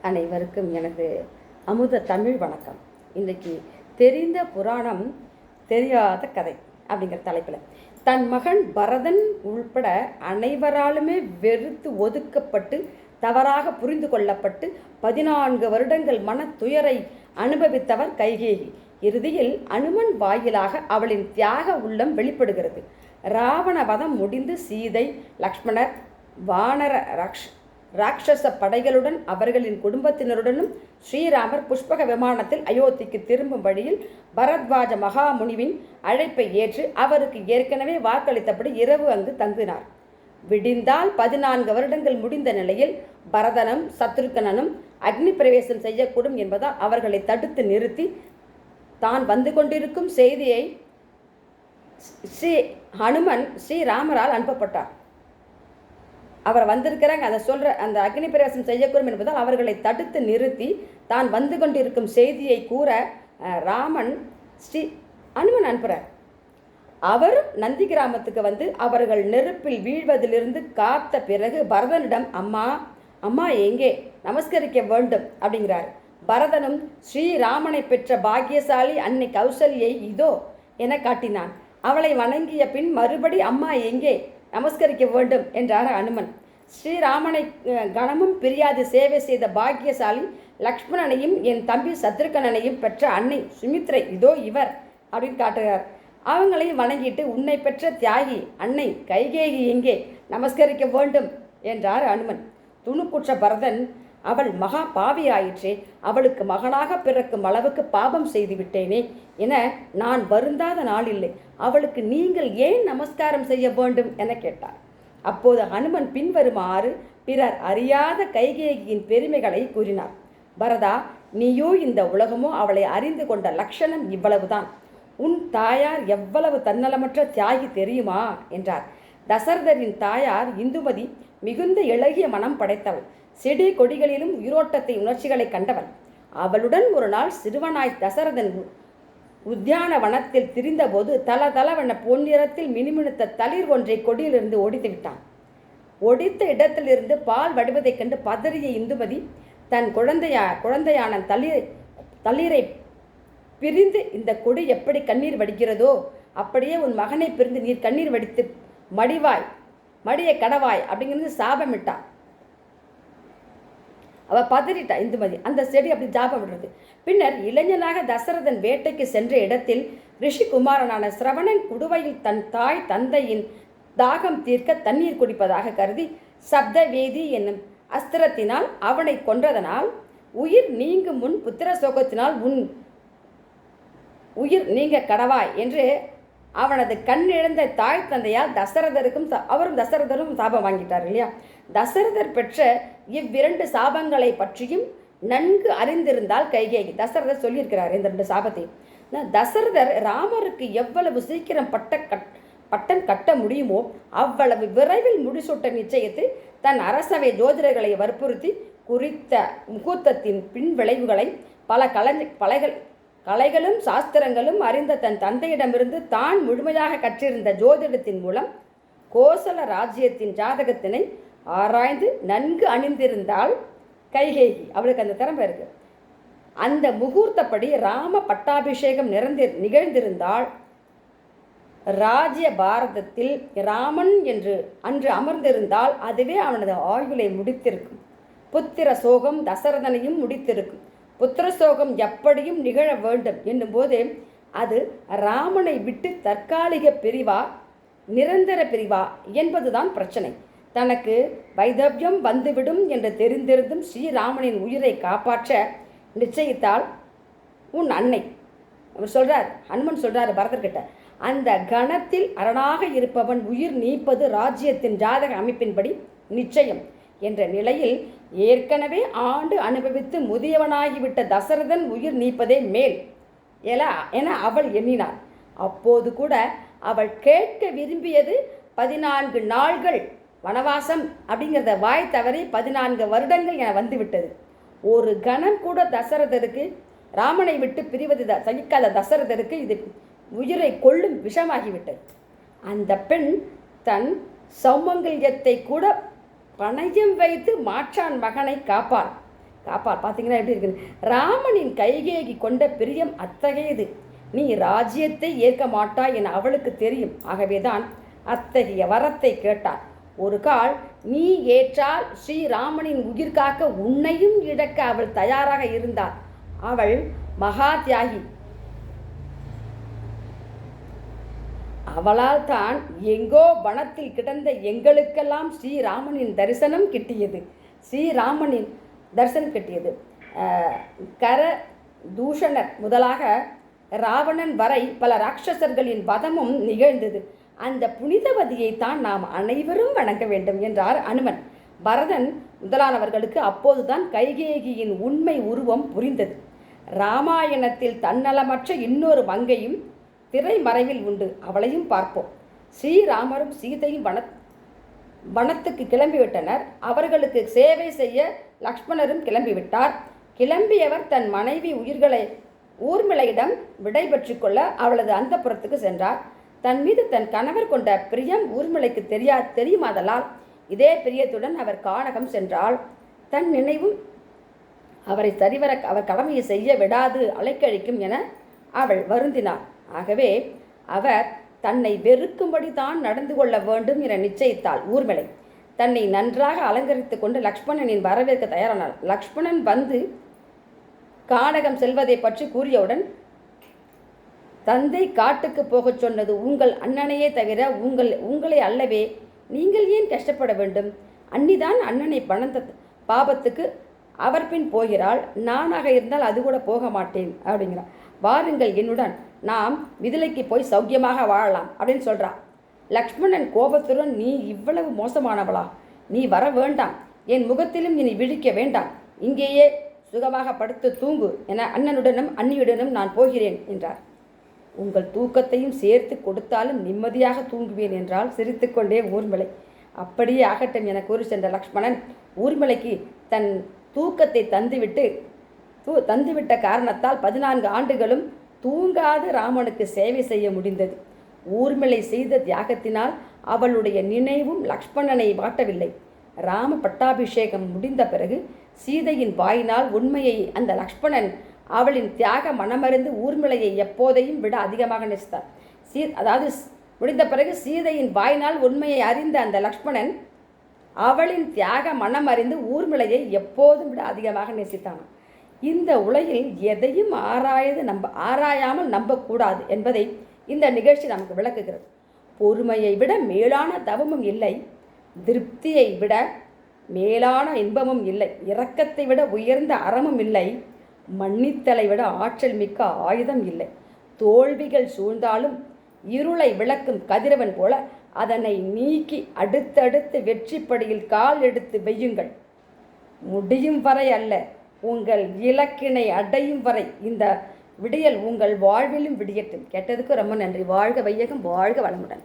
அனைவருக்கும் எனது அமுத தமிழ் வணக்கம். இன்றைக்கு தெரிந்த புராணம் தெரியாத கதை அப்படிங்கிற தலைப்பில் தன் மகன் பரதன் உள்பட அனைவராலுமே வெறுத்து ஒதுக்கப்பட்டு தவறாக புரிந்து கொள்ளப்பட்டு 14 வருடங்கள் மன துயரை அனுபவித்தவர் கைகேயி. இறுதியில் அனுமன் வாயிலாக அவளின் தியாக உள்ளம் வெளிப்படுகிறது. ராவண வதம் முடிந்து சீதை, லக்ஷ்மணர், வானர ராட்சச படைகளுடன் அவர்களின் குடும்பத்தினருடனும் ஸ்ரீராமர் புஷ்பக விமானத்தில் அயோத்திக்கு திரும்பும் வழியில் பரத்வாஜ மகாமுனிவின் அழைப்பை ஏற்று அவருக்கு ஏற்கனவே வாக்களித்தபடி இரவு அங்கு தங்கினார். விடிந்தால் 14 வருடங்கள் முடிந்த நிலையில் பரதனும் சத்ருகனனும் அக்னி பிரவேசம் செய்யக்கூடும் என்பதால் அவர்களை தடுத்து நிறுத்தி தான் வந்து கொண்டிருக்கும் செய்தியை ஹனுமன் ஸ்ரீராமரால் அனுப்பப்பட்டார். அவர் வந்திருக்கிறாங்க அதை அந்த அக்னி பிரவேசம் செய்யக்கூடும் என்பதால் அவர்களை தடுத்து நிறுத்தி தான் வந்து கொண்டிருக்கும் செய்தியை கூற ஹனுமன் அனுப்புகிறார். அவரும் நந்தி கிராமத்துக்கு வந்து அவர்கள் நெருப்பில் வீழ்வதிலிருந்து காத்த பிறகு பரதனிடம் அம்மா எங்கே நமஸ்கரிக்க வேண்டும் அப்படிங்கிறார். பரதனும் ஸ்ரீராமனை பெற்ற பாக்கியசாலி அன்னை கௌசல்யை இதோ என காட்டினான். அவளை வணங்கிய பின் மறுபடி அம்மா எங்கே நமஸ்கரிக்க வேண்டும் என்றார் அனுமன். ஸ்ரீராமனை கணமும் பிரியாது சேவை செய்த பாக்கியசாலி லக்ஷ்மணனையும் என் தம்பி சத்ருகனனையும் பெற்ற அன்னை சுமித்ரை இதோ இவர் அப்படின்னு காட்டுகிறார். அவங்களையும் வணங்கிட்டு உன்னை பெற்ற தியாகி அன்னை கைகேயி எங்கே நமஸ்கரிக்க வேண்டும் என்றார் அனுமன். துணுக்குற்ற பரதன் அவள் மகா பாவியாயிற்றே, அவளுக்கு மகனாக பிறக்கும் அளவுக்கு பாபம் செய்து விட்டேனே என நான் வருந்தாத நாள் இல்லை. அவளுக்கு நீங்கள் ஏன் நமஸ்காரம் செய்ய வேண்டும் என கேட்டார். அப்போது ஹனுமன் பின்வருமாறு பிறர் அறியாத கைகேயியின் பெருமைகளை கூறினார். பரதா, நீயோ இந்த உலகமோ அவளை அறிந்து கொண்ட லட்சணம் இவ்வளவுதான். உன் தாயார் எவ்வளவு தன்னலமற்ற தியாகி தெரியுமா என்றார். தசரதரின் தாயார் இந்துமதி மிகுந்த இளகிய மனம் படைத்தவள். செடி கொடிகளிலும் உயிரோட்டத்தை உணர்ச்சிகளை கண்டவள். அவளுடன் ஒரு நாள் சிறுவனாய் தசரதன் உத்தியான வனத்தில் திரிந்தபோது தளவென பொன்னிறத்தில் மினுமினுத்த தளிர் ஒன்றை கொடியிலிருந்து ஒடித்து விட்டான். ஒடித்த இடத்திலிருந்து பால் வடிவதைக் கண்டு பதறிய இந்துமதி தன் குழந்தையான தளிரை பிரிந்து இந்த கொடி எப்படி கண்ணீர் வடிக்கிறதோ அப்படியே உன் மகனை பிரிந்து நீர் கண்ணீர் வடித்து மடியை கடவாய் அப்படிங்கிறது சாபமிட்டான். அவள் பதறிட்டா இந்துமதி. அந்த செடி அப்படி ஜாபம் விடுறது. பின்னர் இளைஞனாக தசரதன் வேட்டைக்கு சென்ற இடத்தில் ரிஷிகுமாரனான சிரவணன் குடுவையில் தன் தாய் தந்தையின் தாகம் தீர்க்க தண்ணீர் குடிப்பதாக கருதி சப்தவேதி என்னும் அஸ்திரத்தினால் அவனை கொன்றதனால் உயிர் நீங்கும் முன் புத்திர சோகத்தினால் உன் உயிர் நீங்க கடவாய் என்று அவனது கண்ணிழந்த தாய் தந்தையால் தசரதரும் சாபம் வாங்கிட்டார் இல்லையா. தசரதர் பெற்ற இவ்விரண்டு சாபங்களை பற்றியும் நன்கு அறிந்திருந்தால் கைகேயி. தசரதர் சொல்லியிருக்கிறார் இந்த 2 சாபத்தையும். தசரதர் ராமருக்கு எவ்வளவு சீக்கிரம் பட்டம் கட்ட முடியுமோ அவ்வளவு விரைவில் முடிசூட்ட நிச்சயித்து தன் அரசவை ஜோதிடர்களை வற்புறுத்தி குறித்த முகூர்த்தத்தின் பின் விளைவுகளை பல கலைகளும் சாஸ்திரங்களும் அறிந்த தன் தந்தையிடமிருந்து தான் முழுமையாக கற்றிருந்த ஜோதிடத்தின் மூலம் கோசல ராஜ்யத்தின் ஜாதகத்தினை ஆராய்ந்து நன்கு அணிந்திருந்தால் கைகேயி. அவளுக்கு அந்த திறமை இருக்கு. அந்த முகூர்த்தப்படி ராம பட்டாபிஷேகம் நிகழ்ந்திருந்தால் ராஜ்ய பாரதத்தில் ராமன் என்று அன்று அமர்ந்திருந்தால் அதுவே அவனது ஆயுளை முடித்திருக்கும். புத்திர சோகம் தசரதனையும் முடித்திருக்கும். புத்திர சோகம் எப்படியும் நிகழ வேண்டும் என்னும்போது அது ராமனை விட்டு தற்காலிக பிரிவா நிரந்தர பிரிவா என்பதுதான் பிரச்சனை. தனக்கு வைதவ்யம் வந்துவிடும் என்று தெரிந்திருந்தும் ஸ்ரீராமனின் உயிரை காப்பாற்ற நிச்சயித்தால் உன் அன்னை அவர் சொல்றார். ஹனுமன் சொல்றாரு பரதர்கிட்ட, அந்த கணத்தில் அரணாக இருப்பவன் உயிர் நீப்பது ராஜ்யத்தின் ஜாதக அமைப்பின்படி நிச்சயம் என்ற நிலையில் ஏற்கனவே ஆண்டு அனுபவித்து முதியவனாகிவிட்ட தசரதன் உயிர் நீப்பதே மேல் என அவள் எண்ணினாள். அப்போது கூட அவள் கேட்க விரும்பியது 14 நாள்கள் வனவாசம் அப்படிங்கிறத வாய் தவறி 14 வருடங்கள் என வந்துவிட்டது. ஒரு கணம் கூட தசரதருக்கு ராமனை விட்டு பிரிவது சகிக்காத தசரதருக்கு இது உயிரை கொள்ளும் விஷமாகிவிட்டது. அந்த பெண் தன் சௌமங்கல்யத்தை கூட பணயம் வைத்து மாற்றான் மகனை காப்பாள். பார்த்தீங்கன்னா எப்படி இருக்குன்னு. ராமனின் கைகேயி கொண்ட பிரியம் அத்தகையது. நீ ராஜ்யத்தை ஏற்க மாட்டாய் என அவளுக்கு தெரியும். ஆகவேதான் அத்தகைய வரத்தை கேட்டார். ஒரு கால் நீ ஏற்றால் ஸ்ரீராமனின் உயிர் காக்க உன்னையும் இழக்க அவள் தயாராக இருந்தாள். அவள் மகா தியாகி. அவளால் தான் எங்கோ வனத்தில் கிடந்த எங்களுக்கெல்லாம் ஸ்ரீராமனின் தரிசனம் கிட்டியது. ஸ்ரீராமனின் தரிசனம் கிட்டியது. கர தூஷணர் முதலாக ராவணன் வரை பல ராட்சசர்களின் வதமும் நிகழ்ந்தது. அந்த புனிதவதியை தான் நாம் அனைவரும் வணங்க வேண்டும் என்றார் அனுமன். பரதன் முதலானவர்களுக்கு அப்போதுதான் கைகேயியின் உண்மை உருவம் புரிந்தது. இராமாயணத்தில் தன்னலமற்ற இன்னொரு மங்கையும் திரைமறைவில் உண்டு. அவளையும் பார்ப்போம். ஸ்ரீராமரும் சீதையும் வனத்துக்கு கிளம்பிவிட்டனர். அவர்களுக்கு சேவை செய்ய லக்ஷ்மணரும் கிளம்பிவிட்டார். கிளம்பியவர் தன் மனைவி உயிர்களை ஊர்மிளையிடம் விடை பெற்று கொள்ள அவளது அந்தப்புறத்துக்கு சென்றார். தன் மீது தன் கணவர் கொண்ட பிரியம் ஊர்மிளைக்கு தெரியுமாதலால் இதே பிரியத்துடன் அவர் கானகம் சென்றாள். தன் நினைவும் அவரை சரிவர அவர் கடமையை செய்ய விடாது அலைக்கழிக்கும் என அவள் வருந்தினார். ஆகவே அவர் தன்னை வெறுக்கும்படி தான் நடந்து கொள்ள வேண்டும் என நிச்சயித்தாள் ஊர்மிளை. தன்னை நன்றாக அலங்கரித்து கொண்டு லக்ஷ்மணனின் வரவேற்க தயாரானாள். லக்ஷ்மணன் வந்து கானகம் செல்வதை பற்றி கூறியவுடன், தந்தை காட்டுக்கு போகச் சொன்னது உங்கள் அண்ணனையே தவிர உங்களை அல்லவே, நீங்கள் ஏன் கஷ்டப்பட வேண்டும்? அன்னிதான் அண்ணனை பணந்த பாபத்துக்கு அவர் பின் போகிறாள். நானாக இருந்தால் அது கூட போக மாட்டேன் அப்படிங்கிறார். வாருங்கள் என்னுடன், நாம் மிதிலைக்கு போய் சௌக்கியமாக வாழலாம் அப்படின்னு சொல்கிறான். லக்ஷ்மணன் கோபத்துடன், நீ இவ்வளவு மோசமானவளா? நீ வர வேண்டாம், என் முகத்திலும் இனி விழிக்க வேண்டாம், இங்கேயே சுகமாக படுத்து தூங்கு என அண்ணனுடனும் அண்ணியுடனும் நான் போகிறேன் என்றார். உங்கள் தூக்கத்தையும் சேர்த்து கொடுத்தாலும் நிம்மதியாக தூங்குவேன் என்றால் சிரித்துக்கொண்டே ஊர்மிளை. அப்படியே ஆகட்டும் என கூறி சென்ற லக்ஷ்மணன் ஊர்மிளைக்கு தன் தூக்கத்தை தந்துவிட்ட காரணத்தால் 14 ஆண்டுகளும் தூங்காது ராமனுக்கு சேவை செய்ய முடிந்தது. ஊர்மிளை செய்த தியாகத்தினால் அவளுடைய நினைவும் லக்ஷ்மணனை வாட்டவில்லை. ராம பட்டாபிஷேகம் முடிந்த பிறகு சீதையின் வாயினால் உண்மையை அந்த லக்ஷ்மணன் அவளின் தியாக மனமறிந்து ஊர்மிளையை எப்போதையும் விட அதிகமாக நேசித்தார். அதாவது முடிந்த பிறகு சீதையின் வாயினால் உண்மையை அறிந்த அந்த லக்ஷ்மணன் அவளின் தியாக மனமறிந்து ஊர்மிளையை எப்போதும் விட அதிகமாக நேசித்தான். இந்த உலகில் எதையும் ஆராயாமல் நம்பக்கூடாது என்பதை இந்த நிகழ்ச்சி நமக்கு விளக்குகிறது. பொறுமையை விட மேலான தவமும் இல்லை, திருப்தியை விட மேலான இன்பமும் இல்லை, இரக்கத்தை விட உயர்ந்த அறமும் இல்லை, மன்னித்தலை விட ஆற்றல் மிக்க ஆயுதம் இல்லை. தோல்விகள் சூழ்ந்தாலும் இருளை விளக்கும் கதிரவன் போல அதனை நீக்கி அடுத்தடுத்து வெற்றிப்படியில் கால் எடுத்து வையுங்கள். முடியும் வரை அல்ல, உங்கள் இலக்கினை அடையும் வரை இந்த விடியல் உங்கள் வாழ்விலும் விடியட்டும். கேட்டதுக்கு ரொம்ப நன்றி. வாழ்க வையகம், வாழ்க வளமுடன்.